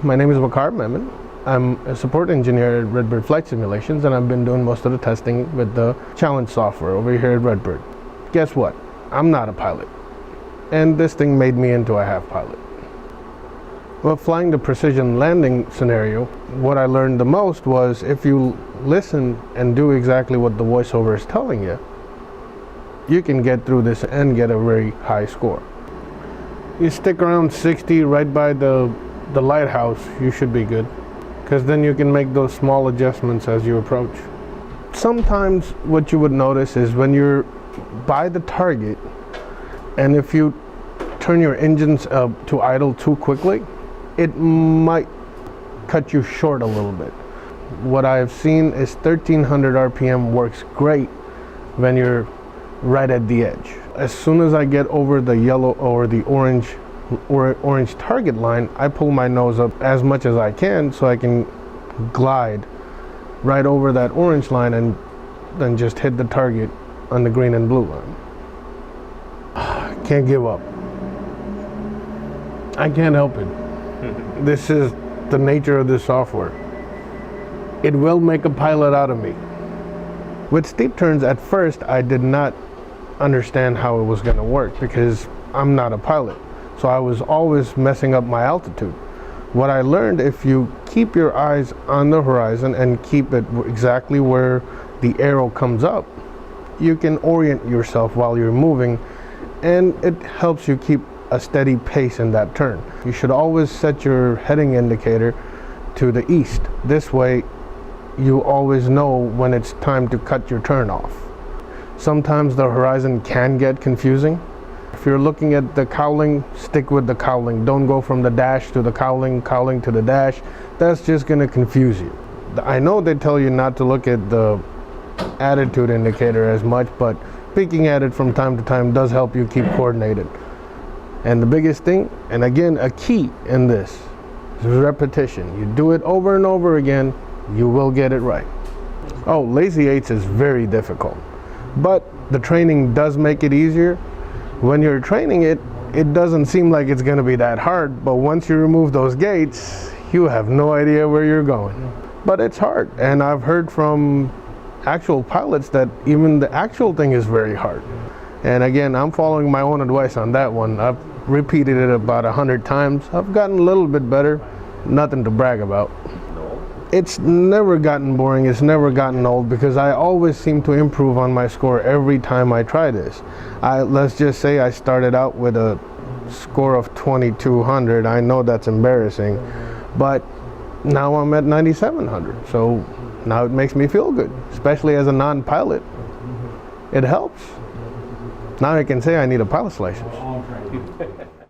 My name is Waqar Memon. I'm a support engineer at Redbird Flight Simulations, and I've been doing most of the testing with the challenge software over here at Redbird. Guess what? I'm not a pilot. And this thing made me into a half pilot. Well, flying the precision landing scenario, what I learned the most was if you listen and do exactly what the voiceover is telling you, you can get through this and get a very high score. You stick around 60 right by the lighthouse, you should be good, because then you can make those small adjustments as you approach. Sometimes what you would notice is when you're by the target, and if you turn your engines to idle too quickly, it might cut you short a little bit. What I've seen is 1300 RPM works great when you're right at the edge. As soon as I get over the yellow or the orange target line, I pull my nose up as much as I can so I can glide right over that orange line and then just hit the target on the green and blue line. Can't give up. I can't help it. This is the nature of this software. It will make a pilot out of me. With steep turns, at first I did not understand how it was going to work because I'm not a pilot. So I was always messing up my altitude. What I learned, if you keep your eyes on the horizon and keep it exactly where the arrow comes up, you can orient yourself while you're moving, and it helps you keep a steady pace in that turn. You should always set your heading indicator to the east. This way, you always know when it's time to cut your turn off. Sometimes the horizon can get confusing. If you're looking at the cowling, stick with the cowling. Don't go from the dash to the cowling to the dash. That's just going to confuse you. I know they tell you not to look at the attitude indicator as much, but peeking at it from time to time does help you keep coordinated. And the biggest thing, and again, a key in this, is repetition. You do it over and over again, you will get it right. Oh, lazy eights is very difficult, but the training does make it easier. When you're training it, it doesn't seem like it's going to be that hard, but once you remove those gates, you have no idea where you're going. But it's hard, and I've heard from actual pilots that even the actual thing is very hard. And again, I'm following my own advice on that one. I've repeated it about 100 times. I've gotten a little bit better, nothing to brag about. It's never gotten boring, it's never gotten old, because I always seem to improve on my score every time I try this. Let's just say I started out with a score of 2200. I know that's embarrassing, but now I'm at 9700. So now it makes me feel good, especially as a non-pilot. It helps. Now I can say I need a pilot's license.